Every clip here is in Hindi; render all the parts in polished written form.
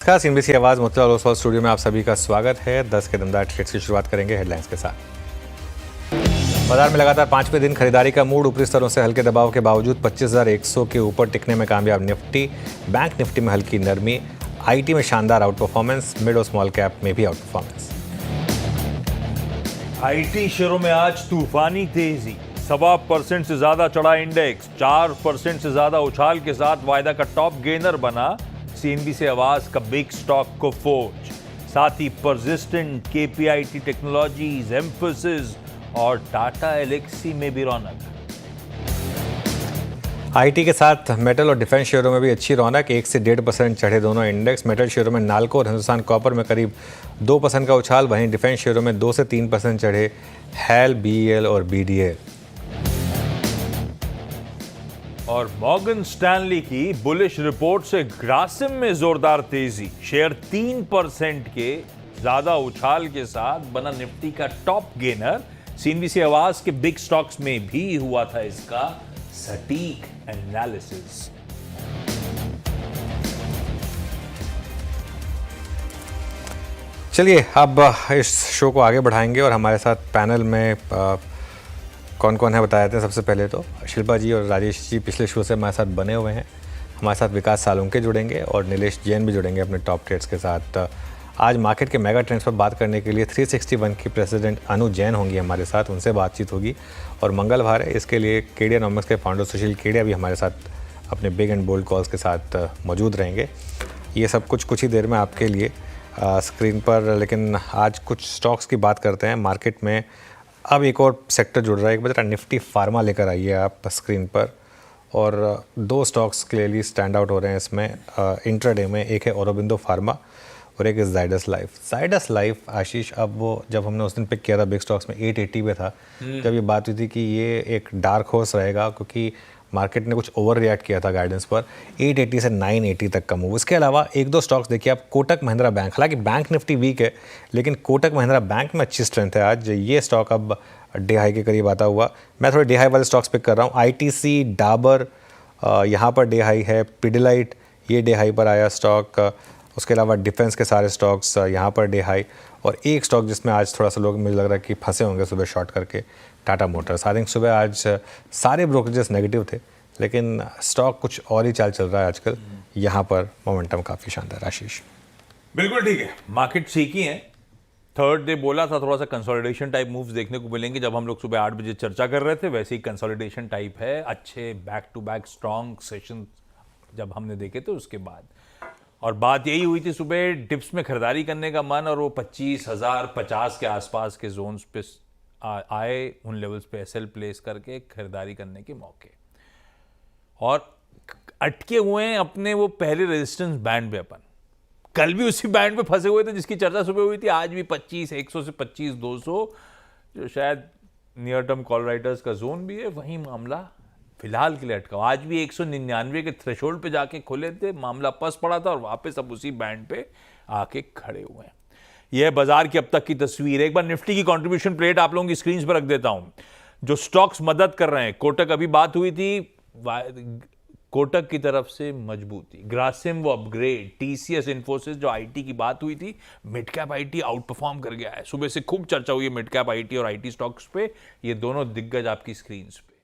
खास एनबीसी आवाज़ मोतीलाल ओसवाल स्टूडियो में आप सभी का स्वागत है। 10 के दमदार ट्रेड्स की शुरुआत करेंगे हेडलाइंस के साथ। बाजार में लगातार पांचवें दिन खरीदारी का मूड, ऊपरी स्तरों से हल्के दबाव के बावजूद 25,100 के ऊपर टिकने में कामयाब निफ्टी। बैंक निफ्टी में हल्की नरमी, आईटी में शानदार आउट परफॉर्मेंस, मिड और स्मॉल कैप में भी आउट परफॉर्मेंस। आईटी शेयरों में आज तूफानी तेजी, 1.25% से ज्यादा चढ़ा इंडेक्स, 4% से ज्यादा उछाल के साथ वायदा का टॉप गेनर बना सीएनबीसी आवाज का बिग स्टॉक को फोर्ज। साथ ही परसिस्टेंट, केपीआईटी टेक्नोलॉजीज, एम्फोसिस और टाटा एलेक्सी में भी रौनक। आईटी के साथ मेटल और डिफेंस शेयरों में भी अच्छी रौनक, 1 से 1.5% चढ़े दोनों इंडेक्स। मेटल शेयरों में नाल्को और हिंदुस्तान कॉपर में करीब 2% का उछाल, वहीं डिफेंस शेयरों में 2 से 3% चढ़े हैल, बीईएल और बीडीएल। और मॉर्गन स्टैनली की बुलिश रिपोर्ट से ग्रासिम में जोरदार तेजी, शेयर 3% के ज्यादा उछाल के साथ बना निफ्टी का टॉप गेनर। सीएनबीसी आवाज के बिग स्टॉक्स में भी हुआ था इसका सटीक एनालिसिस। चलिए अब इस शो को आगे बढ़ाएंगे और हमारे साथ पैनल में कौन कौन है बताए जाते हैं। सबसे पहले तो शिल्पा जी और राजेश जी पिछले शो से हमारे साथ बने हुए हैं। हमारे साथ विकास सालुंके जुड़ेंगे और नीलेश जैन भी जुड़ेंगे अपने टॉप ट्रेड्स के साथ। आज मार्केट के मेगा ट्रेंड्स पर बात करने के लिए 361 की प्रेसिडेंट अनु जैन होंगी हमारे साथ, उनसे बातचीत होगी। और मंगलवार है, इसके लिए केडियानॉमिक्स के फाउंडर सुशील केडिया भी हमारे साथ अपने बिग एंड बोल्ड कॉल्स के साथ मौजूद रहेंगे। ये सब कुछ ही देर में आपके लिए स्क्रीन पर। लेकिन आज कुछ स्टॉक्स की बात करते हैं मार्केट में। अब एक और सेक्टर जुड़ रहा है, एक बजा निफ्टी फार्मा लेकर आइए आप स्क्रीन पर। और 2 स्टॉक्स क्लियरली स्टैंड आउट हो रहे हैं इसमें इंट्राडे में। एक है औरोबिंदो फार्मा और एक है जाइडस लाइफ। जाइडस लाइफ आशीष, अब वो जब हमने उस दिन पिक किया था बिग स्टॉक्स में 880 पे था, जब ये बात हुई थी कि ये एक डार्क हॉर्स रहेगा क्योंकि मार्केट ने कुछ ओवर रिएक्ट किया था गाइडेंस पर। 880 से 980 तक का मूव। इसके अलावा 1-2 स्टॉक्स देखिए आप, कोटक महिंद्रा बैंक, हालांकि बैंक निफ्टी वीक है लेकिन कोटक महिंद्रा बैंक में अच्छी स्ट्रेंथ है आज। ये स्टॉक अब डे हाई के करीब आता हुआ। मैं थोड़े डे हाई वाले स्टॉक्स पिक कर रहा हूँ। आईटीसी, डाबर यहाँ पर डे हाई है। पिडिलाइट ये डे हाई पर आया स्टॉक। उसके अलावा डिफेंस के सारे स्टॉक्स यहाँ पर डे हाई। और एक स्टॉक जिसमें आज थोड़ा सा लोग मुझे लग रहा है कि फंसे होंगे सुबह शॉर्ट करके, टाटा मोटर्स। आई थिंक सुबह आज सारे ब्रोकरेजेस नेगेटिव थे लेकिन स्टॉक कुछ और ही चाल चल रहा है आजकल। यहाँ पर मोमेंटम काफ़ी शानदार। आशीष बिल्कुल ठीक है, मार्केट सीखी है। थर्ड डे बोला था थोड़ा सा कंसोलिडेशन टाइप मूव्स देखने को मिलेंगे, जब हम लोग सुबह 8 बजे चर्चा कर रहे थे वैसे ही कंसोलिडेशन टाइप है। अच्छे back to back strong session जब हमने देखे थे उसके बाद, और बात यही हुई थी सुबह डिप्स में खरीदारी करने का मन, और वो 25,050 के आसपास के जोन्स पे आए, उन लेवल्स पे एसएल प्लेस करके खरीदारी करने के मौके, और अटके हुए हैं अपने वो पहले रेजिस्टेंस बैंड पे। अपन कल भी उसी बैंड पे फंसे हुए थे जिसकी चर्चा सुबह हुई थी। आज भी 25,100 से 25,200 जो शायद नियर टर्म कॉल राइटर्स का जोन भी है, वही मामला फिलहाल के लिए अटका। आज भी 199 के थ्रेशोल्ड पे जाके खुले थे, मामला पस पड़ा था और वापस अब उसी बैंड पे आके खड़े हुए हैं। यह बाजार की अब तक की तस्वीर है। एक बार निफ्टी की कंट्रीब्यूशन प्लेट आप लोगों की स्क्रीन पर रख देता हूं। जो स्टॉक्स मदद कर रहे हैं, कोटक अभी बात हुई थी, कोटक की तरफ से मजबूती, ग्रासिम वो अपग्रेड, टीसीएस, इन्फोसिस जो आईटी की बात हुई थी, mid cap IT out perform कर गया है। सुबह से खूब चर्चा हुई है मिड कैप आईटी और आईटी स्टॉक्स पे। ये दोनों दिग्गज आपकी स्क्रीन पे।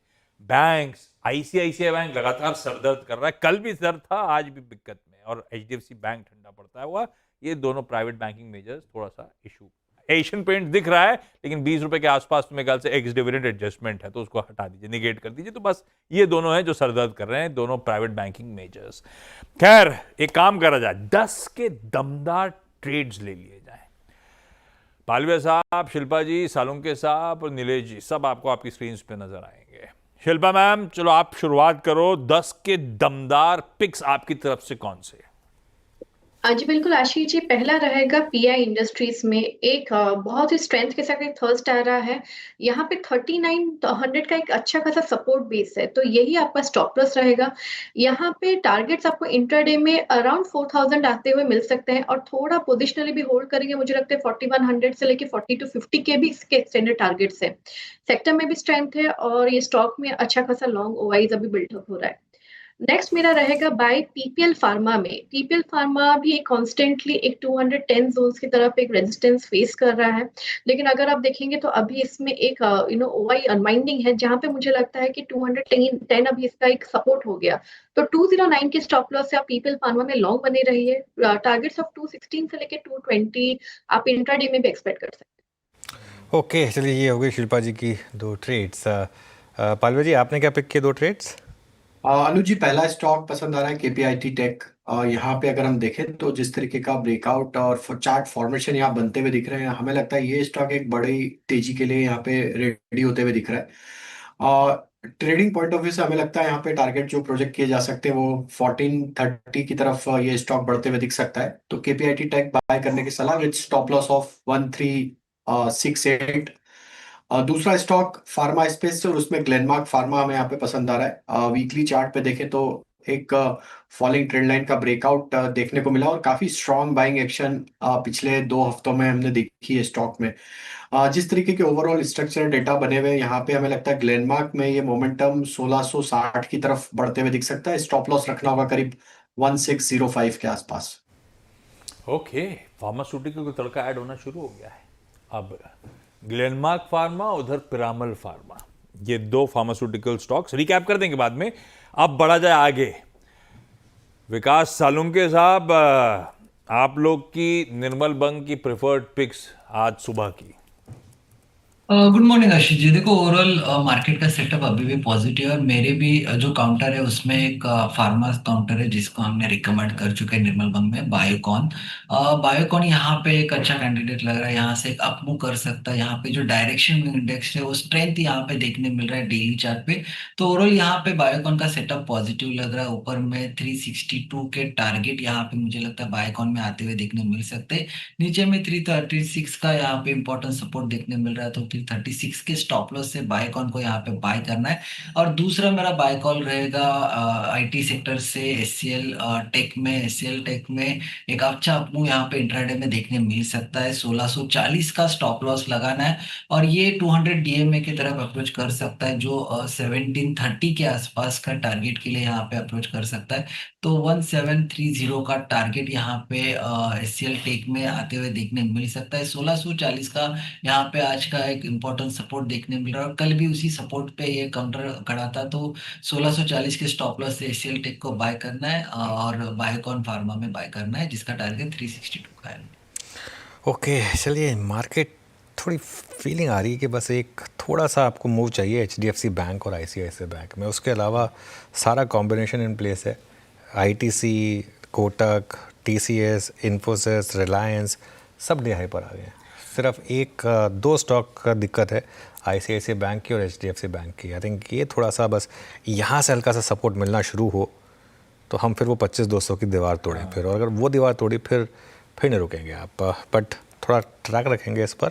बैंक्स, आईसीआईसीआई बैंक लगातार सरदर्द कर रहा है, कल भी सर था, आज भी दिक्कत में, और एचडीएफसी बैंक ठंडा पड़ता हुआ। ये दोनों प्राइवेट बैंकिंग मेजर्स थोड़ा सा इशू। एशियन पेंट दिख रहा है लेकिन 20 रुपए के आसपास तो मेरे ख्याल से एक्स डिविडेंड एडजस्टमेंट है, तो उसको हटा दीजिए, निगेट कर दीजिए। तो बस ये दोनों हैं जो सरदर्द कर रहे हैं, दोनों प्राइवेट बैंकिंग मेजर्स। खैर एक काम करा जाए, 10 के दमदार ट्रेड्स ले लिए जाए। पालवे साहब, शिल्पा जी, सालुंके साहब और नीलेश जी सब आपको आपकी स्क्रीन पे नजर आएंगे। शिल्पा मैम चलो आप शुरुआत करो, 10 के दमदार पिक्स आपकी तरफ से कौन से? जी बिल्कुल आशीष जी, पहला रहेगा पीआई इंडस्ट्रीज में एक बहुत ही स्ट्रेंथ के साथ एक थर्स्ट आ रहा है। यहाँ पे 3900 का एक अच्छा खासा सपोर्ट बेस है, तो यही आपका स्टॉप लॉस रहेगा। यहाँ पे टारगेट्स आपको इंट्राडे में अराउंड 4000 आते हुए मिल सकते हैं, और थोड़ा पोजिशनली भी होल्ड करेंगे। मुझे लगता है 4100 से लेके 40 to 50 के भी इसके एक्सटेंडेड टारगेट्स है। सेक्टर में भी स्ट्रेंथ है और ये स्टॉक में अच्छा खासा लॉन्ग ओवाइज अभी बिल्डअप हो रहा है। नेक्स्ट मेरा रहेगा बाय पीपीएल फार्मा में। पीपीएल फार्मा भी एक कॉन्स्टेंटली एक 210 जोन्स की तरफ एक रेजिस्टेंस फेस कर रहा है, लेकिन अगर आप देखेंगे तो अभी इसमें एक ओवाई अनवाइंडिंग है, जहां पे मुझे लगता है कि 210 अभी इसका एक सपोर्ट हो गया। तो 209 के स्टॉप लॉस से आप पीपीएल फार्मा में लॉन्ग बने रहिए। टारगेट्स ऑफ 216 से लेके 220 आप इंट्राडे में भी एक्सपेक्ट कर सकते हैं। ओके, चलिए ये हो गई शिल्पा जी की दो ट्रेड्स। पालवे जी, आपने क्या पिक किए दो ट्रेड्स? अनुज जी, पहला स्टॉक पसंद आ रहा है केपीआईटी टेक। यहाँ पे अगर हम देखें तो जिस तरीके का ब्रेकआउट और चार्ट फॉर्मेशन यहाँ बनते हुए दिख रहे हैं, हमें लगता है ये स्टॉक एक बड़ी तेजी के लिए यहाँ पे रेडी होते हुए दिख रहा है। और ट्रेडिंग पॉइंट ऑफ व्यू से हमें लगता है यहाँ पे टारगेट जो प्रोजेक्ट किए जा सकते हैं वो 1430 की तरफ ये स्टॉक बढ़ते हुए दिख सकता है। तो केपीआईटी टेक बाय करने की सलाह विद स्टॉप लॉस ऑफ 1368। दूसरा स्टॉक फार्मा स्पेस से और उसमें ग्लेनमार्क फार्मा हमें यहाँ पे पसंद आ रहा है। वीकली चार्ट पे देखें तो एक फॉलिंग ट्रेंड लाइन का ब्रेकआउट देखने को मिला और काफी स्ट्रॉन्ग बाइंग एक्शन पिछले 2 हफ्तों में हमने देखी है स्टॉक में। जिस तरीके के ओवरऑल स्ट्रक्चर डेटा बने हुए हैं यहाँ पे हमें लगता है ग्लेनमार्क में ये मोमेंटम 1660 की तरफ बढ़ते हुए दिख सकता है। स्टॉप लॉस रखना होगा करीब 1605 के आसपास। ओके, फार्मास्यूटिकल को तड़का ऐड होना शुरू हो गया है। अब ग्लेनमार्क फार्मा, उधर पिरामल फार्मा, ये दो फार्मास्यूटिकल स्टॉक्स रिकैप कर देंगे बाद में। अब बढ़ा जाए आगे। विकास सालुंके साहब, आप लोग की निर्मल बंग की प्रेफर्ड पिक्स आज सुबह की। Good morning Ashish ji. देखो, ओवरऑल मार्केट का सेटअप अभी भी पॉजिटिव है। मेरे भी जो काउंटर है उसमें एक फार्मा काउंटर है जिसको हमने रिकमेंड कर चुके हैं निर्मल बंग में, बायोकॉन। बायोकॉन यहाँ पे एक अच्छा कैंडिडेट लग रहा है, यहाँ से एक अप मूव कर सकता है। यहाँ पे जो डायरेक्शन इंडेक्स है वो स्ट्रेंथ यहाँ पे देखने मिल रहा है डेली चार्ट पे। तो ओवरऑल यहाँ पे बायोकॉन का सेटअप पॉजिटिव लग रहा है। ऊपर में 362 के टारगेट यहाँ पे मुझे लगता है बायोकॉन में आते हुए देखने मिल सकते हैं। नीचे में 336 का यहाँ पे इंपॉर्टेंट सपोर्ट देखने मिल रहा है, तो 336 के स्टॉप लॉस से बाय कॉन को यहाँ पे बाय करना है। और दूसरा मेरा बाय कॉल रहेगा आईटी सेक्टर से एचसीएल टेक में। एचसीएल टेक में एक अच्छा अपमूव यहाँ पे इंट्राडे में देखने मिल सकता है। 1640 का स्टॉप लॉस लगाना है और ये 200 डीएमए की तरफ अप्रोच कर सकता है, जो 1730 के आसपास का टारगेट के लिए यहाँ पे अप्रोच कर सकता है। तो 1730 का टारगेट यहाँ पे एचसीएल टेक में आते हुए देखने मिल सकता है। 1640 का यहाँ पे आज का एक इम्पोर्टेंट सपोर्ट देखने मिल रहा है और कल भी उसी सपोर्ट पे ये काउंटर खड़ा था। तो 1640 के स्टॉप लॉस से एचसीएल टेक को बाय करना है और बायोकॉन फार्मा में बाय करना है, जिसका टारगेट 362 का है। ओके, चलिए मार्केट थोड़ी फीलिंग आ रही है कि बस एक थोड़ा सा आपको मूव चाहिए एचडीएफसी बैंक और आईसीआईसीआई बैंक में। उसके अलावा सारा कॉम्बिनेशन इन प्लेस है। आईटीसी, कोटक, टीसीएस, इन्फोसिस, रिलायंस सब डे हाई पर आ गए हैं। सिर्फ एक दो स्टॉक का दिक्कत है, आईसीआईसीआई बैंक की और एचडीएफसी बैंक की। आई थिंक ये थोड़ा सा बस यहाँ से हल्का सा सपोर्ट मिलना शुरू हो तो हम फिर वो 25-200 की दीवार तोड़ें फिर, और अगर वो दीवार तोड़ी फिर नहीं रुकेंगे आप। बट थोड़ा ट्रैक रखेंगे इस पर।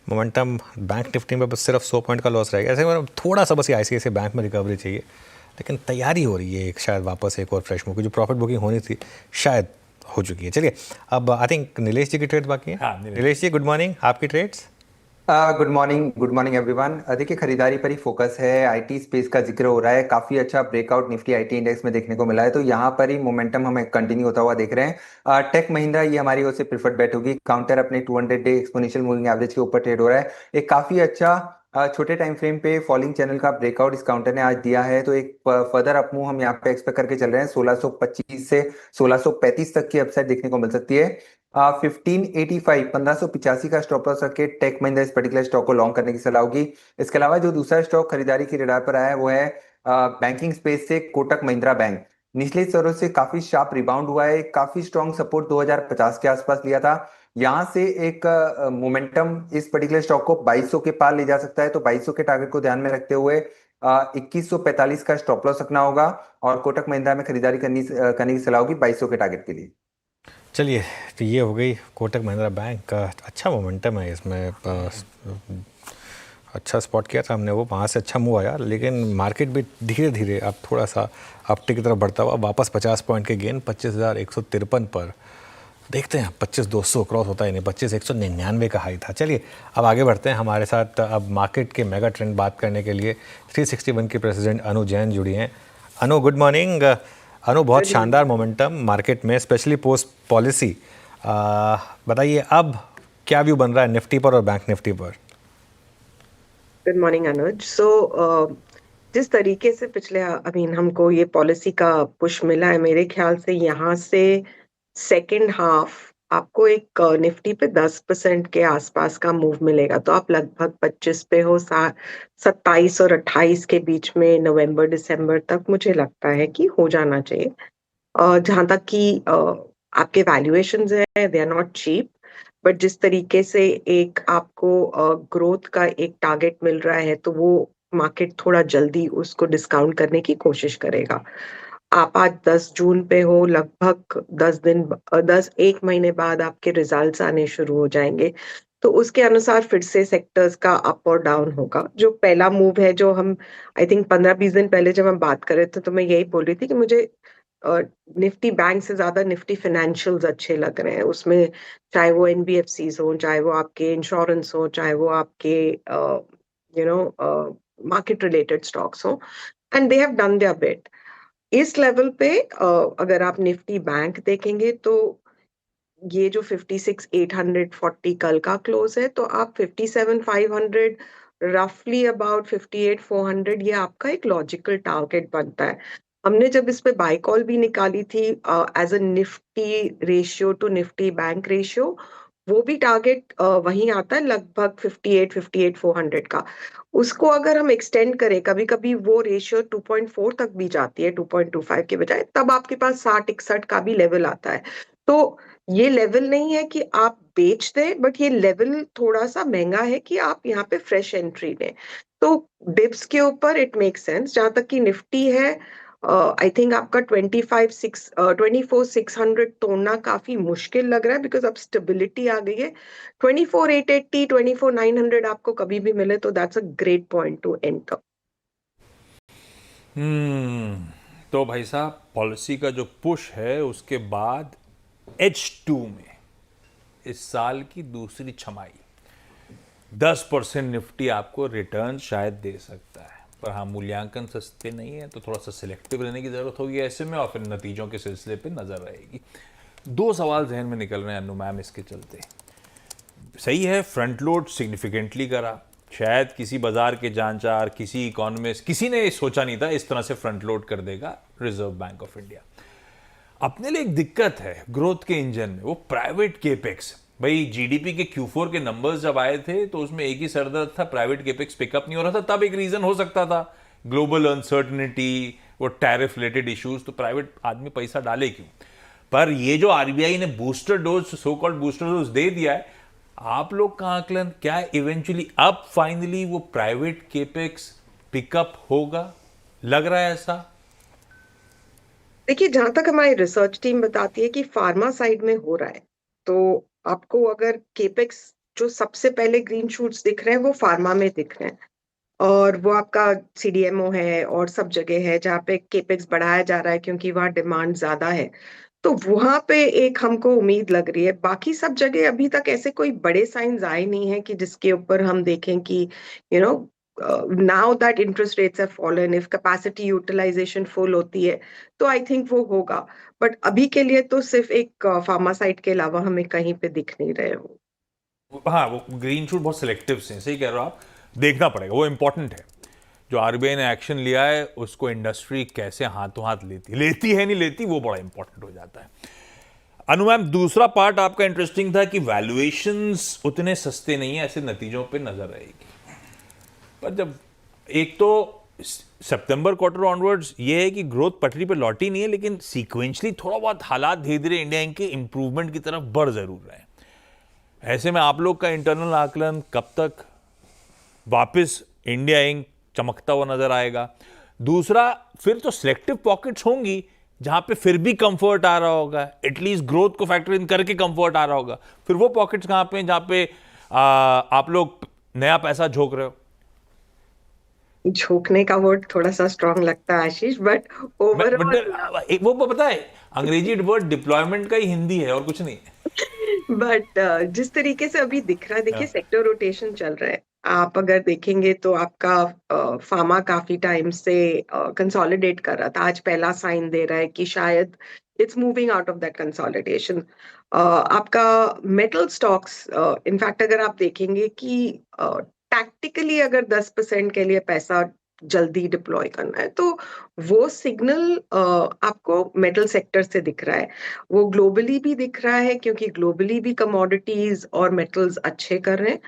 मोमेंटम बैंक निफ्टी में बस सिर्फ 100 पॉइंट का लॉस रहेगा। ऐसे में थोड़ा सा बस ये आईसीआईसीआई बैंक में रिकवरी चाहिए, लेकिन तैयारी हो रही है एक शायद वापस एक और फ्रेश मूव की। जो प्रॉफिट बुकिंग होनी थी शायद हो चुकी है। चलिए अब आई थिंक नीलेश जी की ट्रेड बाकी है। हाँ, नीलेश जी गुड मॉर्निंग, आपकी ट्रेड्स। Good morning everyone. देखिए, खरीदारी पर ही फोकस है। आईटी स्पेस का जिक्र हो रहा है, काफी अच्छा ब्रेकआउट निफ्टी आईटी इंडेक्स में देखने को मिला है, तो यहाँ पर ही मोमेंटम हमें कंटिन्यू होता हुआ देख रहे हैं। टेक महिंद्रा ये हमारी ओर से प्रिफर्ड बेट होगी। काउंटर अपने 200 डे एक्सपोनेंशियल मूविंग एवरेज के ऊपर ट्रेड हो रहा है। एक काफी अच्छा छोटे टाइम फ्रेम पे फॉलिंग चैनल का ब्रेकआउट इस काउंटर ने आज दिया है, तो एक फर्दर अपमूव हम यहाँ पे एक्सपेक्ट करके चल रहे हैं। 1625 से 1635 तक की अपसाइड देखने को मिल सकती है। 1585 का स्टॉप लॉस रख के टेक महिंद्रा इस पर्टिकुलर स्टॉक को लॉन्ग करने की सलाह होगी। इसके अलावा जो दूसरा स्टॉक खरीदारी की रडार पर आया है वो है बैंकिंग स्पेस से कोटक महिंद्रा बैंक। निचले स्तरों से काफी शार्प रिबाउंड हुआ है, काफी स्ट्रॉन्ग सपोर्ट 2050 के आसपास लिया था। यहां से एक मोमेंटम इस पर्टिकुलर स्टॉक को 2200 के पार ले जा सकता है, तो 2200 के टारगेट को ध्यान में रखते हुए 2145 का स्टॉप लॉस रखना होगा और कोटक महिंद्रा में खरीदारी करने की सलाह होगी 2200 के टारगेट के लिए। चलिए, तो ये हो गई कोटक महिंद्रा बैंक का। अच्छा मोमेंटम है इसमें, अच्छा स्पॉट किया था हमने, वो वहाँ से अच्छा मूव आया, लेकिन मार्केट भी धीरे धीरे अब थोड़ा सा अपटे की तरफ बढ़ता हुआ वापस 50 पॉइंट के गेन 25,153 पर। देखते हैं 25,200 क्रॉस होता है नहीं, 25,199 का हाई था। चलिए अब आगे बढ़ते हैं। हमारे साथ अब मार्केट के मेगा ट्रेंड बात करने के लिए 361 के प्रेसिडेंट अनु जैन जुड़ी हैं। अनु, गुड मॉर्निंग। अनु, बहुत शानदार मोमेंटम मार्केट में, स्पेशली पोस्ट पॉलिसी। बताइए अब क्या व्यू बन रहा है निफ्टी पर और बैंक निफ्टी पर? गुड मॉर्निंग अनुज। जिस तरीके से पिछले हमको ये पॉलिसी का पुश मिला है, मेरे ख्याल से यहाँ से सेकेंड हाफ आपको एक निफ्टी पे 10% के आसपास का मूव मिलेगा। तो आप लगभग 25 पे हो, 27 और 28 के बीच में नवंबर दिसंबर तक मुझे लगता है कि हो जाना चाहिए। जहाँ तक कि आपके वैल्यूएशंस है, they are not cheap, but जिस तरीके से एक आपको ग्रोथ का एक टारगेट मिल रहा है, तो वो मार्केट थोड़ा जल्दी उसको डिस्काउंट करने की कोशिश करेगा। आप आज 10 जून पे हो, लगभग 1 महीने बाद आपके रिजल्ट्स आने शुरू हो जाएंगे, तो उसके अनुसार फिर से सेक्टर्स का अप और डाउन होगा। जो पहला मूव है, जो हम आई थिंक 15-20 दिन पहले जब हम बात कर रहे थे, तो मैं यही बोल रही थी कि मुझे निफ्टी बैंक से ज्यादा निफ्टी फाइनेंशियल्स अच्छे लग रहे हैं। उसमें चाहे वो एनबीएफसीज हो, चाहे वो आपके इंश्योरेंस हो, चाहे वो आपके मार्केट रिलेटेड स्टॉक्स हो, and they have done there bit. इस लेवल पे अगर आप निफ्टी बैंक देखेंगे, तो ये जो 56,840 कल का क्लोज है, तो आप 57,500, रफली अबाउट 58,400, ये आपका एक लॉजिकल टारगेट बनता है। हमने जब इस पे बाय कॉल भी निकाली थी as a Nifty ratio to Nifty bank ratio, वो भी टारगेट वहीं आता है, लगभग 58,400 का। उसको अगर हम एक्सटेंड करें, कभी कभी वो रेशियो 2.4 तक भी जाती है, 2.25 के बजाय, तब आपके पास 60-61 का भी लेवल आता है। तो ये लेवल नहीं है कि आप बेच दें, बट ये लेवल थोड़ा सा महंगा है कि आप यहाँ पे फ्रेश एंट्री लें। तो डिप्स के ऊपर इट मेक सेंस। जहां तक कि निफ्टी है, आई थिंक आपका 24,600 तोड़ना काफी मुश्किल लग रहा है, बिकॉज अब स्टेबिलिटी आ गई है। 24,880, 24,900 आपको कभी भी मिले, तो that's a great point two enter. तो भाई साहब, पॉलिसी का जो पुश है, उसके बाद H2 में इस साल की दूसरी छमाही 10% निफ्टी आपको रिटर्न शायद दे सकता है, पर हाँ, मूल्यांकन सस्ते नहीं है, तो थोड़ा सा सिलेक्टिव रहने की जरूरत होगी ऐसे में, और फिर नतीजों के सिलसिले पे नजर रहेगी। 2 सवाल जहन में निकल रहे हैं अनु मैम इसके चलते। सही है, फ्रंट लोड सिग्निफिकेंटली करा, शायद किसी बाजार के जानकार, किसी इकोनॉमिस्ट, किसी ने सोचा नहीं था इस तरह से फ्रंट लोड कर देगा रिजर्व बैंक ऑफ इंडिया। अपने लिए एक दिक्कत है ग्रोथ के इंजन में, वो प्राइवेट केपेक्स। भाई जीडीपी के Q4 के नंबर्स जब आए थे, तो उसमें एक ही सरदर्द था, प्राइवेट केपेक्स पिकअप नहीं हो रहा था। तब एक रीजन हो सकता था ग्लोबल अनसर्टनिटी, वो टैरिफ रिलेटेड इश्यूज, तो प्राइवेट आदमी पैसा डाले क्यों। पर ये जो आरबीआई ने booster dose, so called booster dose दे दिया है, आप लोग का आकलन क्या इवेंचुअली अब फाइनली वो प्राइवेट केपेक्स पिकअप होगा, लग रहा है ऐसा? देखिए, जहां तक हमारी रिसर्च टीम बताती है कि फार्मा साइड में हो रहा है, तो आपको अगर केपेक्स जो सबसे पहले ग्रीन शूट्स दिख रहे हैं, वो फार्मा में दिख रहे हैं, और वो आपका सीडीएमओ है और सब जगह है जहाँ पे केपेक्स बढ़ाया जा रहा है, क्योंकि वहाँ डिमांड ज्यादा है। तो वहां पे एक हमको उम्मीद लग रही है। बाकी सब जगह अभी तक ऐसे कोई बड़े साइंस आए नहीं है कि जिसके ऊपर हम देखें कि you know now that interest rates have fallen, if capacity utilization full होती है, तो आई थिंक वो होगा। बट अभी के लिए तो सिर्फ एक फार्मा साइड के अलावा हमें कहीं पे दिख नहीं रहे हो। हाँ, वो ग्रीन शूट बहुत सिलेक्टिव से, सही कह रहे हो आप, देखना पड़ेगा, वो इंपॉर्टेंट है। जो आरबीआई ने एक्शन लिया है, उसको इंडस्ट्री कैसे हाथों हाथ लेती है नहीं लेती, वो बड़ा इंपॉर्टेंट हो जाता है। अनु मैम, दूसरा पार्ट आपका इंटरेस्टिंग था कि वैल्यूएशंस उतने सस्ते नहीं है, ऐसे नतीजों पे नजर रहेगी। पर जब एक तो सितंबर क्वार्टर ऑनवर्ड्स ये है कि ग्रोथ पटरी पे लौटी नहीं है, लेकिन सीक्वेंशली थोड़ा बहुत हालात धीरे धीरे इंडिया इंक के इंप्रूवमेंट की तरफ बढ़ जरूर रहे हैं। ऐसे में आप लोग का इंटरनल आकलन कब तक वापस इंडिया इंक चमकता हुआ नजर आएगा? दूसरा, फिर तो सिलेक्टिव पॉकेट्स होंगी जहां पे फिर भी कंफर्ट आ रहा होगा, एटलीस्ट ग्रोथ को फैक्टर इन करके कंफर्ट आ रहा होगा। फिर वो पॉकेट्स कहां पे जहां पे आप लोग नया पैसा झोंक रहे हो? झोंकने का वर्ड थोड़ा सा स्ट्रांग लगता है आशीष, बट ओवरऑल वो पता है, अंग्रेजी वर्ड डिप्लॉयमेंट का ही हिंदी है और कुछ नहीं है। बट जिस तरीके से अभी दिख रहा है, देखिए सेक्टर रोटेशन चल रहा है, आप अगर देखेंगे तो आपका फार्मा काफी टाइम से कंसोलिडेट कर रहा था, आज पहला साइन दे रहा है कि शायद it's moving out of that consolidation. आपका मेटल स्टॉक्स, इनफैक्ट अगर आप देखेंगे कि टैक्टिकली अगर 10% के लिए पैसा जल्दी डिप्लॉय करना है तो वो सिग्नल आपको मेटल सेक्टर से दिख रहा है। वो ग्लोबली भी दिख रहा है क्योंकि ग्लोबली भी कमोडिटीज और मेटल्स अच्छे कर रहे हैं।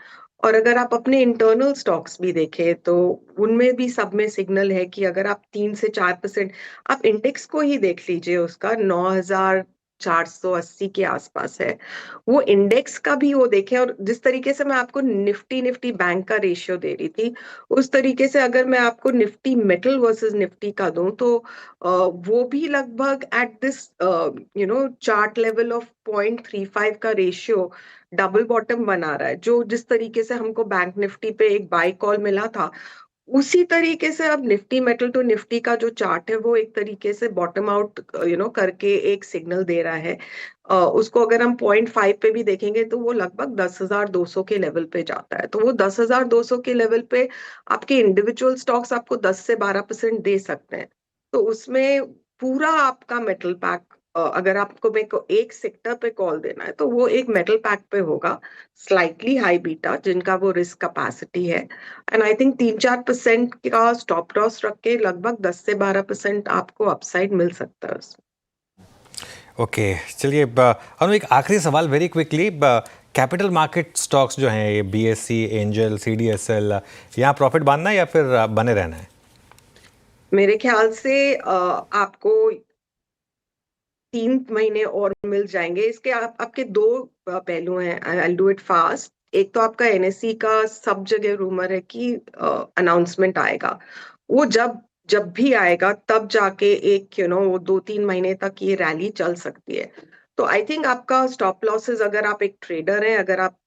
और अगर आप अपने इंटरनल स्टॉक्स भी देखें तो उनमें भी सब में सिग्नल है कि अगर आप 3 से 4%, आप इंडेक्स को ही देख लीजिए, उसका 9,480 के आसपास है। वो इंडेक्स का भी वो देखें, और जिस तरीके से मैं आपको निफ्टी निफ्टी बैंक का रेशियो दे रही थी, उस तरीके से अगर मैं आपको निफ्टी मेटल वर्सेस निफ्टी का दूं तो वो भी लगभग at this chart level of 0.35 का रेशियो डबल बॉटम बना रहा है। जो जिस तरीके से हमको बैंक निफ्टी पे एक बाय कॉल मिला था, उसी तरीके से अब निफ्टी मेटल टू निफ्टी का जो चार्ट है वो एक तरीके से बॉटम आउट करके एक सिग्नल दे रहा है। उसको अगर हम 0.5 पे भी देखेंगे तो वो लगभग 10,200 के लेवल पे जाता है। तो वो 10,200 के लेवल पे आपके इंडिविजुअल स्टॉक्स आपको 10 से 12% दे सकते हैं। तो उसमें पूरा आपका मेटल पैक, अगर आपको मेरे को एक सेक्टर पे कॉल देना है तो वो एक मेटल पैक पे होगा, स्लाइटली हाई बीटा, जिनका वो रिस्क कैपेसिटी है। एंड आई थिंक 3-4% का स्टॉप लॉस रख के लगभग 10 से 12% आपको अपसाइड मिल सकता है उसमें। ओके, चलिए अनु एक आखिरी सवाल very quickly, capital market stocks जो हैं ये बीएससी, एंजल, सीडीएसएल, यहाँ प्रॉफिट बांधना है या फिर बने रहना है? मेरे ख्याल से आपको 3 महीने और मिल जाएंगे इसके। आपके दो पहलू हैं, आई डू इट फास्ट। एक तो आपका एनएससी का सब जगह रूमर है कि अनाउंसमेंट आएगा। वो जब जब भी आएगा तब जाके एक वो 2-3 महीने तक ये रैली चल सकती है। तो आई थिंक आपका स्टॉप लॉसेस, अगर आप एक ट्रेडर हैं, अगर आप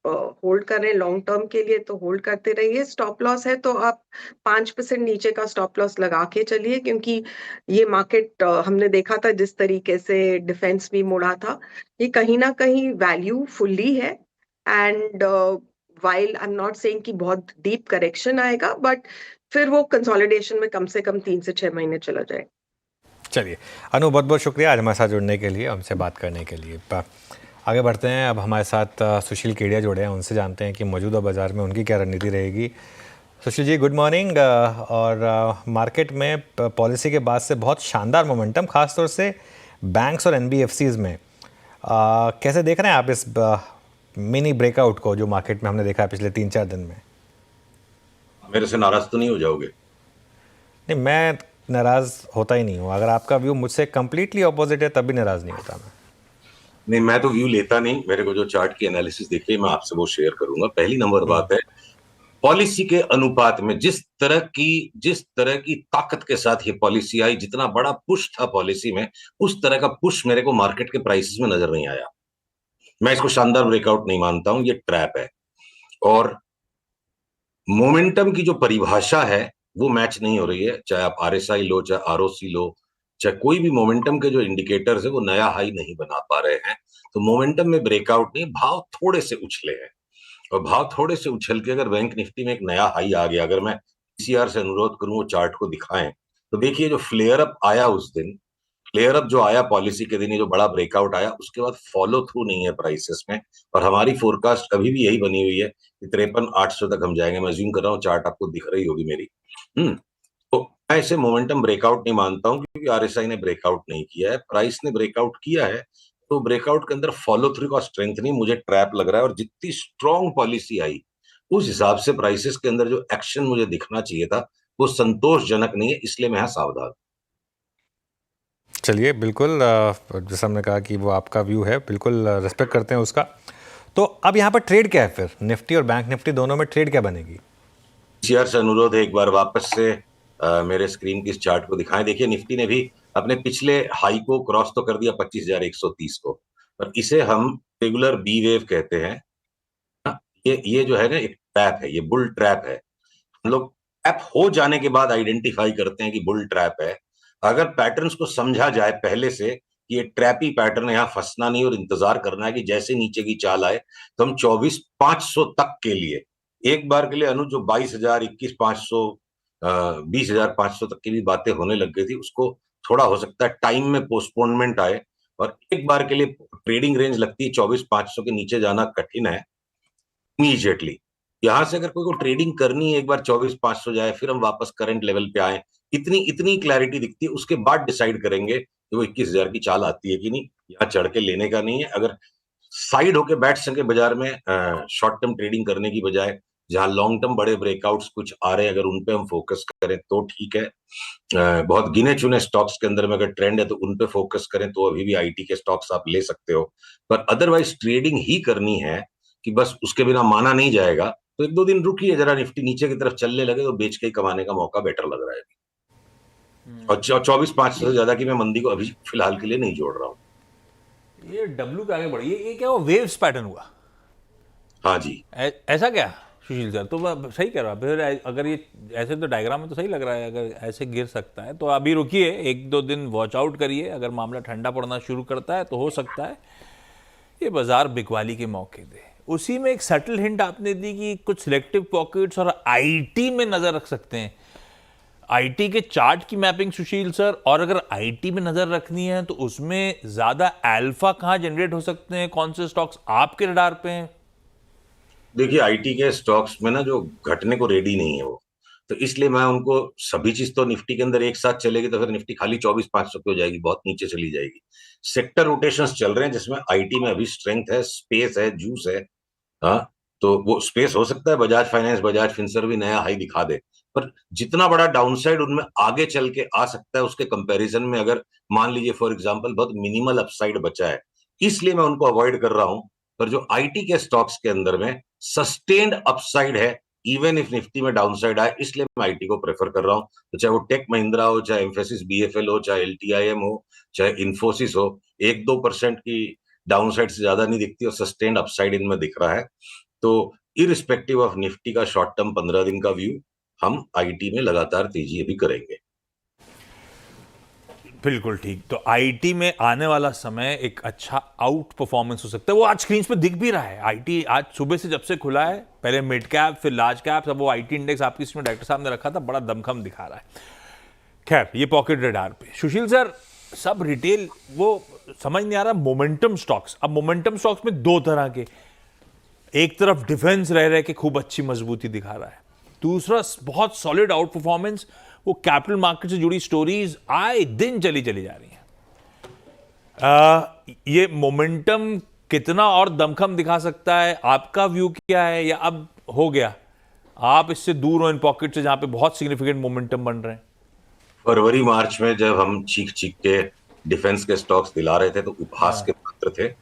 होल्ड कर रहे हैं लॉन्ग टर्म के लिए तो होल्ड करते रहिए। स्टॉप लॉस है तो आप 5% नीचे का स्टॉप लॉस लगा के चलिए, क्योंकि ये मार्केट हमने देखा था जिस तरीके से डिफेंस भी मुड़ा था, ये कहीं ना कहीं वैल्यू फुल्ली है। And while I am not saying कि बहुत डीप करेक्शन आएगा, बट फिर वो कंसोलिडेशन में कम से कम 3 से 6 महीने चला जाए। चलिए अनु, बहुत बहुत शुक्रिया आज हमारे साथ जुड़ने के लिए, हमसे बात करने के लिए। आगे बढ़ते हैं, अब हमारे साथ सुशील केडिया जुड़े हैं, उनसे जानते हैं कि मौजूदा बाज़ार में उनकी क्या रणनीति रहेगी। Sushil ji, good morning. और मार्केट में पॉलिसी के बाद से बहुत शानदार मोमेंटम, खासतौर से बैंक्स और एनबीएफसीज में, कैसे देख रहे हैं आप इस मिनी ब्रेकआउट को जो मार्केट में हमने देखा है पिछले 3-4 दिन में? मेरे से नाराज तो नहीं हो जाओगे? नहीं, मैं नाराज़ होता ही नहीं हूँ। अगर आपका व्यू मुझसे कंप्लीटली ऑपोजिट है तब भी नाराज़ नहीं होता नहीं, मैं तो व्यू लेता नहीं। मेरे को जो चार्ट की एनालिसिस दिख रही है मैं आपसे वो शेयर करूंगा। पहली नंबर बात है, पॉलिसी के अनुपात में जिस तरह की ताकत के साथ ये पॉलिसी आई, जितना बड़ा पुश था पॉलिसी में, उस तरह का पुश मेरे को मार्केट के प्राइसेस में नजर नहीं आया। मैं इसको शानदार ब्रेकआउट नहीं मानता हूं, ये ट्रैप है। और मोमेंटम की जो परिभाषा है वो मैच नहीं हो रही है। चाहे आप आरएसआई लो, चाहे आरओसी लो, चाहे कोई भी मोमेंटम के जो इंडिकेटर्स है वो नया हाई नहीं बना पा रहे हैं। तो मोमेंटम में ब्रेकआउट नहीं, भाव थोड़े से उछले हैं। और भाव थोड़े से उछल के अगर बैंक निफ्टी में एक नया हाई आ गया, अगर मैं पीसीआर से अनुरोध करूं वो चार्ट को दिखाएं, तो देखिए जो फ्लेयर अप आया उस दिन, फ्लेयर अप जो आया पॉलिसी के दिन, ये जो बड़ा ब्रेकआउट आया, उसके बाद फॉलो थ्रू नहीं है प्राइसेस में। और हमारी फोरकास्ट अभी भी यही बनी हुई है कि 53,800 तक हम जाएंगे। मैं ज्यूम कर रहा हूँ, चार्ट आपको दिख रही होगी मेरी। तो मैं इसे मोमेंटम ब्रेकआउट नहीं मानता हूं, क्योंकि आरएसआई ने ब्रेकआउट नहीं किया है, प्राइस ने ब्रेकआउट किया है। तो ब्रेकआउट के अंदर फॉलो थ्रू का स्ट्रेंथ नहीं, मुझे ट्रैप लग रहा है। और जितनी स्ट्रॉन्ग पॉलिसी आई उस हिसाब से प्राइसेस के अंदर जो एक्शन मुझे दिखना चाहिए था वो संतोषजनक नहीं है, इसलिए मैं सावधान। चलिए, बिल्कुल, जैसा हमने कहा कि वो आपका व्यू है, बिल्कुल रिस्पेक्ट करते हैं उसका। तो अब यहाँ पर ट्रेड क्या है फिर? निफ्टी और बैंक निफ्टी दोनों में ट्रेड क्या बनेगी? पीसीआर से अनुरोध है एक बार वापस से मेरे स्क्रीन की इस चार्ट को दिखाएं। देखिए निफ्टी ने भी अपने पिछले हाई को क्रॉस तो कर दिया 25,130 को, पर इसे हम रेगुलर बी वेव कहते हैं। ये जो है ना एक ट्रैप है, ये बुल ट्रैप है। हम लोग ट्रैप हो जाने के बाद आइडेंटिफाई करते हैं कि बुल ट्रैप है। अगर पैटर्न्स को समझा जाए पहले से कि ये ट्रैपी पैटर्न, यहाँ फंसना नहीं और इंतजार करना है कि जैसे नीचे की चाल आए तो हम 24,500 तक के लिए एक बार के लिए अनुज जो 22,000, 21,500, 20,500 तक की भी बातें होने लग गई थी, उसको थोड़ा हो सकता है टाइम में पोस्टपोनमेंट आए और एक बार के लिए ट्रेडिंग रेंज लगती है 24,500 के नीचे जाना कठिन है इमीडिएटली। यहां से अगर कोई को ट्रेडिंग करनी है, एक बार 24,500 जाए, फिर हम वापस करंट लेवल पे आए, इतनी इतनी क्लैरिटी दिखती है, उसके बाद डिसाइड करेंगे कि वो 21,000 की चाल आती है कि नहीं। यहाँ चढ़ के लेने का नहीं है। अगर साइड होके बैठ सके बाजार में शॉर्ट टर्म ट्रेडिंग करने की बजाय, जहां लॉन्ग टर्म बड़े ब्रेकआउट्स कुछ आ रहे हैं, अगर उन पे हम फोकस करें तो ठीक है। बहुत गिने चुने स्टॉक्स के अंदर में अगर ट्रेंड है तो उन पे फोकस करें, तो अभी भी आईटी के स्टॉक्स आप ले सकते हो। पर अदरवाइज ट्रेडिंग ही करनी है कि बस उसके बिना माना नहीं जाएगा, तो 1-2 दिन रुकिए, जरा निफ्टी नीचे की तरफ चलने लगे तो बेच के ही कमाने का मौका बेटर लग रहा है। और 24,500 से ज्यादा की मैं मंदी को अभी फिलहाल के लिए नहीं जोड़ रहा हूँ। ये डब्ल्यू पे आगे बढ़ी, ये क्या हुआ, वेव्स पैटर्न हुआ? हाँ जी, ऐसा क्या सुशील सर? तो मैं सही कह रहा हूँ, फिर अगर ये ऐसे तो डायग्राम में तो सही लग रहा है, अगर ऐसे गिर सकता है तो अभी रुकिए, 1-2 दिन वॉच आउट करिए। अगर मामला ठंडा पड़ना शुरू करता है तो हो सकता है ये बाजार बिकवाली के मौके दे। उसी में एक सटल हिंट आपने दी कि कुछ सिलेक्टिव पॉकेट्स और आईटी में नजर रख सकते हैं। आईटी के चार्ट की मैपिंग सुशील सर, और अगर आईटी में नजर रखनी है तो उसमें ज्यादा अल्फा कहां जनरेट हो सकते हैं? कौन से स्टॉक्स आपके रडार पे हैं? देखिए आईटी के स्टॉक्स में ना जो घटने को रेडी नहीं है वो, तो इसलिए मैं उनको, सभी चीज तो निफ्टी के अंदर एक साथ चलेगी तो फिर निफ्टी खाली 24,500 की हो जाएगी, बहुत नीचे चली जाएगी। सेक्टर रोटेशंस चल रहे हैं जिसमें आईटी में अभी स्ट्रेंथ है, स्पेस है, जूस है। हाँ, तो वो स्पेस हो सकता है बजाज फाइनेंस, बजाज फिनसर्व भी नया हाई दिखा दे, पर जितना बड़ा डाउनसाइड उनमें आगे चल के आ सकता है उसके कंपैरिजन में, अगर मान लीजिए फॉर एग्जांपल बहुत मिनिमल अपसाइड बचा है, इसलिए मैं उनको अवॉइड कर रहा हूं। पर जो आईटी के स्टॉक्स के अंदर में सस्टेन्ड अपसाइड है, इवन इफ निफ्टी में डाउनसाइड आए, इसलिए मैं आईटी को प्रेफर कर रहा हूं। तो चाहे वो टेक महिंद्रा हो, चाहे एम्फेसिस बीएफएल हो, चाहे एलटीआईएम हो, चाहे इन्फोसिस हो, 1-2% की डाउनसाइड से ज्यादा नहीं दिखती और सस्टेन्ड अपसाइड इनमें दिख रहा है। तो इरिस्पेक्टिव ऑफ निफ्टी का शॉर्ट टर्म 15 दिन का व्यू, हम आईटी में लगातार तेजी अभी करेंगे। बिल्कुल ठीक। तो आईटी में आने वाला समय एक अच्छा आउट परफॉर्मेंस हो सकता है, वो आज स्क्रीन पे दिख भी रहा है। आईटी आज सुबह से जब से खुला है, पहले मिड कैप फिर लार्ज कैप, सब वो आईटी इंडेक्स आपकी इसमें डायरेक्टर साहब ने रखा था, बड़ा दमखम दिखा रहा है। खैर, ये पॉकेट रडार पे। सुशील सर, सब रिटेल वो समझ नहीं आ रहा, मोमेंटम स्टॉक्स। अब मोमेंटम स्टॉक्स में दो तरह के, एक तरफ डिफेंस रह रहे कि खूब अच्छी मजबूती दिखा रहा है, दूसरा बहुत सॉलिड आउट परफॉर्मेंस। वो कैपिटल मार्केट से जुड़ी स्टोरीज आए दिन चली जा रही हैं। ये मोमेंटम कितना और दमखम दिखा सकता है? आपका व्यू क्या है, या अब हो गया, आप इससे दूर हो इन पॉकेट से जहां पे बहुत सिग्निफिकेंट मोमेंटम बन रहे हैं? फरवरी मार्च में जब हम चीख चीख के डिफेंस के स्टॉक्स दिला रहे थे तो उपहास के पात्र थे,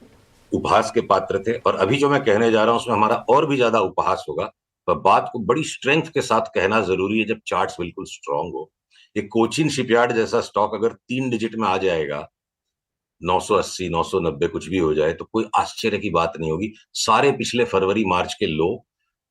उपहास के पात्र थे। और अभी जो मैं कहने जा रहा हूं उसमें हमारा और भी ज्यादा उपहास होगा, पर बात को बड़ी स्ट्रेंथ के साथ कहना जरूरी है जब चार्ट्स बिल्कुल स्ट्रांग हो। एक कोचिन शिपयार्ड जैसा स्टॉक अगर 3 डिजिट में आ जाएगा, 980, 990 कुछ भी हो जाए, तो कोई आश्चर्य की बात नहीं होगी। सारे पिछले फरवरी मार्च के लो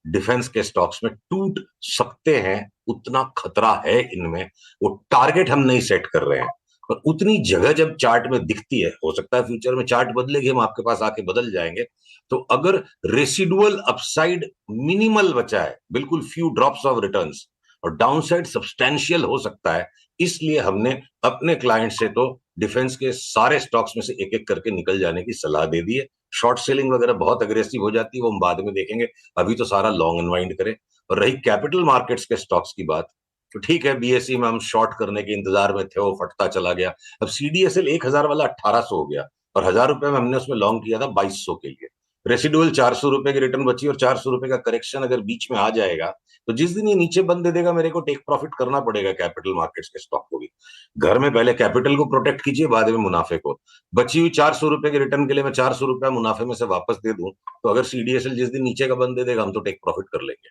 डिफेंस के स्टॉक्स में टूट सकते हैं, उतना खतरा है इनमें। वो टारगेट हम नहीं सेट कर रहे हैं, पर उतनी जगह जब चार्ट में दिखती है, हो सकता है फ्यूचर में चार्ट बदलेगी, हम आपके पास आके बदल जाएंगे। तो अगर रेसिडुअल अपसाइड मिनिमल बचा है, बिल्कुल फ्यू ड्रॉप्स ऑफ रिटर्न्स, और डाउनसाइड सब्सटैंशियल हो सकता है, इसलिए हमने अपने क्लाइंट से तो डिफेंस के सारे स्टॉक्स में से एक एक करके निकल जाने की सलाह दे दी है। शॉर्ट सेलिंग वगैरह बहुत अग्रेसिव हो जाती है, वो हम बाद में देखेंगे, अभी तो सारा लॉन्ग अनवाइंड करें। और रही कैपिटल मार्केट्स के स्टॉक्स की बात, तो ठीक है, बीएसई में हम शॉर्ट करने के इंतजार में थे, वो फटता चला गया। अब सीडीएसएल 1000 वाला 1800 हो गया, और 1000 रुपए में हमने उसमें लॉन्ग किया था 2200 के लिए। रेसिडुअल 400 रुपए की रिटर्न बची, और 400 रुपए का करेक्शन अगर बीच में आ जाएगा तो जिस दिन ये नीचे बंद दे देगा, मेरे को टेक प्रॉफिट करना पड़ेगा कैपिटल मार्केट्स के स्टॉक को भी। घर में पहले कैपिटल को प्रोटेक्ट कीजिए, बाद में मुनाफे को। बची हुई 400 रुपए के रिटर्न के लिए मैं 400 रुपया मुनाफे में से वापस दे दूं, तो अगर सीडीएसएल जिस दिन नीचे का बंद दे देगा, हम तो टेक प्रॉफिट कर लेंगे।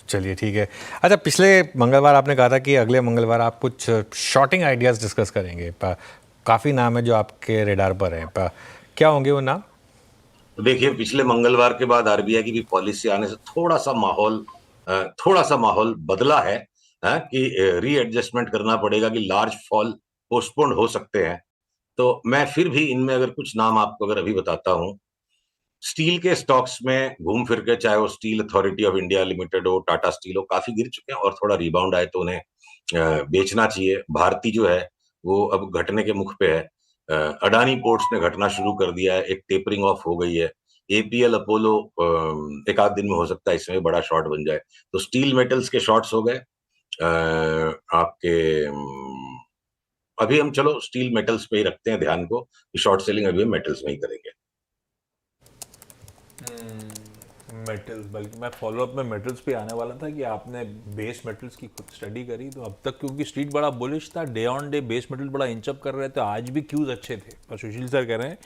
चलिए ठीक है। अच्छा, पिछले मंगलवार आपने कहा था कि अगले मंगलवार आप कुछ शॉर्टिंग आइडियाज़ डिस्कस करेंगे। काफ़ी नाम है जो आपके रेडार पर हैं, क्या होंगे वो नाम? देखिए, पिछले मंगलवार के बाद आरबीआई की भी पॉलिसी आने से थोड़ा सा माहौल बदला है, कि रीएडजस्टमेंट करना पड़ेगा, कि लार्ज फॉल पोस्टपोन्ड हो सकते हैं। तो मैं फिर भी इनमें अगर कुछ नाम आपको अगर अभी बताता हूं, स्टील के स्टॉक्स में घूम फिर के, चाहे वो steel authority of India limited हो, टाटा स्टील हो, काफी गिर चुके हैं और थोड़ा रिबाउंड आए तो उन्हें बेचना चाहिए। भारती जो है वो अब घटने के मुख पे है। अडानी पोर्ट्स ने घटना शुरू कर दिया है, एक टेपरिंग ऑफ हो गई है। एपीएल अपोलो एक आध दिन में हो सकता है इसमें बड़ा शॉर्ट बन जाए। तो स्टील मेटल्स के शॉर्ट्स हो गए आपके। अभी हम चलो स्टील मेटल्स पे ही रखते हैं ध्यान को, शॉर्ट सेलिंग अभी हम मेटल्स में ही करेंगे। मेटल्स, बल्कि मैं फॉलोअप में मेटल्स पे आने वाला था कि आपने बेस मेटल्स की खुद स्टडी करी तो अब तक, क्योंकि स्ट्रीट बड़ा बुलिश था, day on day base metal बड़ा इंचअप कर रहे थे, आज भी क्यूज अच्छे थे, पर सुशील सर कह रहे हैं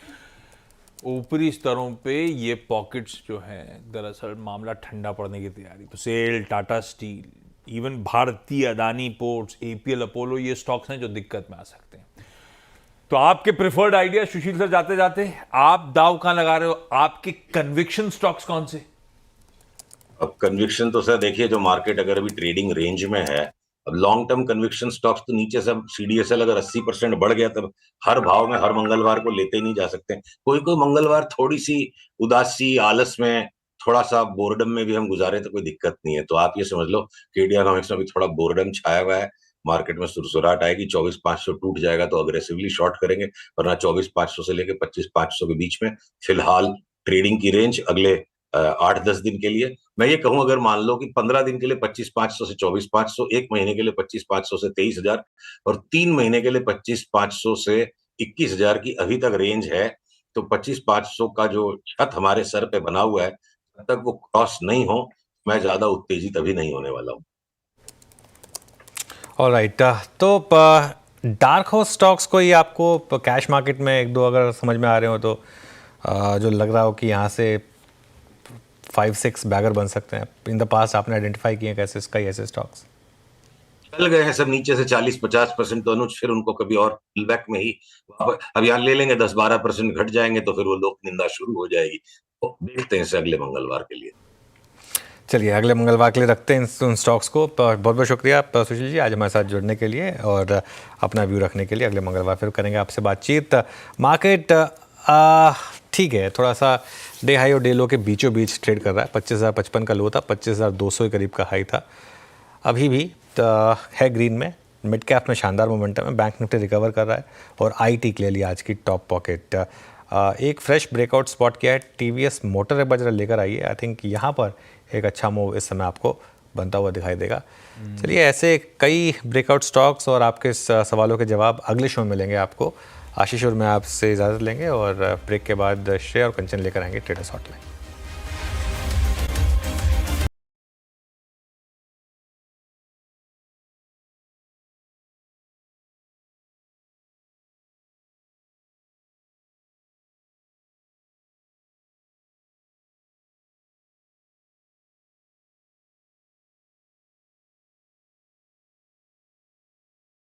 ऊपरी स्तरों पे ये पॉकेट्स जो हैं दरअसल मामला ठंडा पड़ने की तैयारी। तो सेल, टाटा स्टील, इवन भारतीय, अदानी पोर्ट्स, एपीएल अपोलो, ये स्टॉक्स हैं जो दिक्कत में आ सकते हैं। तो आपके प्रेफर्ड आइडिया सुशील सर, जाते जाते आप दाव कहां लगा रहे हो? आपके कन्विक्शन स्टॉक्स कौन से? अब कन्विक्शन तो सर देखिए, जो मार्केट अगर अभी ट्रेडिंग रेंज में है, अब लॉन्ग टर्म कन्विक्शन स्टॉक्स तो नीचे से, सीडीएसएल अगर 80% बढ़ गया तब हर भाव में हर मंगलवार को लेते ही नहीं जा सकते। कोई कोई मंगलवार थोड़ी सी उदासी, आलस में, थोड़ा सा बोर्डम में भी हम गुजारे तो कोई दिक्कत नहीं है। तो आप ये समझ लो कि इंडियानॉमिक्स में भी थोड़ा बोर्डम छाया हुआ है, मार्केट में सुरसुराहट आएगी, 24,500 टूट जाएगा तो अग्रेसिवली शॉर्ट करेंगे, वरना 24,500 से लेकर 25,500 के बीच में फिलहाल ट्रेडिंग की रेंज अगले 8-10 दिन के लिए। मैं ये कहूं, अगर मान लो कि 15 दिन के लिए 25,500 से 24,500, एक महीने के लिए 25,500 से 23,000 और 3 महीने के लिए 25,500 से 21,000 की अभी तक रेंज है, तो 25,500 का जो छत हमारे सर पे बना हुआ है, जब तक वो क्रॉस नहीं हो, मैं ज्यादा उत्तेजित अभी नहीं होने वाला हूं। ऑलराइट, तो डार्क हॉर्स स्टॉक्स को ही आपको कैश मार्केट में एक दो अगर समझ में आ रहे हो तो जो लग रहा हो कि यहाँ से 5-6 बैगर बन सकते हैं, इन द पास्ट आपने आइडेंटिफाई किए कैसे कई ऐसे स्टॉक्स चल गए हैं सब नीचे से 40-50% तो अनुज, फिर उनको कभी और पुलबैक में ही अब यहाँ ले लेंगे, 10-12% घट जाएंगे तो फिर वो लोक निंदा शुरू हो जाएगी। तो देखते हैं इसे अगले मंगलवार के लिए। चलिए अगले मंगलवार के लिए रखते हैं उन स्टॉक्स को। बहुत बहुत शुक्रिया सुशील जी आज हमारे साथ जुड़ने के लिए और अपना व्यू रखने के लिए। अगले मंगलवार फिर करेंगे आपसे बातचीत। मार्केट ठीक है, थोड़ा सा डे हाई और डे लो के बीचों बीच ट्रेड कर रहा है। 25,055 का लो था, 25,200 के करीब का हाई था। अभी भी है ग्रीन में, मिड कैप में शानदार मोमेंटम है, बैंक निफ्टी रिकवर कर रहा है और आईटी क्लियरली आज की टॉप पॉकेट। एक फ्रेश ब्रेकआउट स्पॉट किया है टीवीएस मोटर बजरा लेकर आई है। आई थिंक यहाँ पर एक अच्छा मूव इस समय आपको बनता हुआ दिखाई देगा। चलिए ऐसे कई ब्रेकआउट स्टॉक्स और आपके सवालों के जवाब अगले शो में मिलेंगे आपको। आशीष और मैं आपसे इजाज़त लेंगे और ब्रेक के बाद श्रेय और कंचन लेकर आएंगे ट्रेडर्स हॉटलाइन।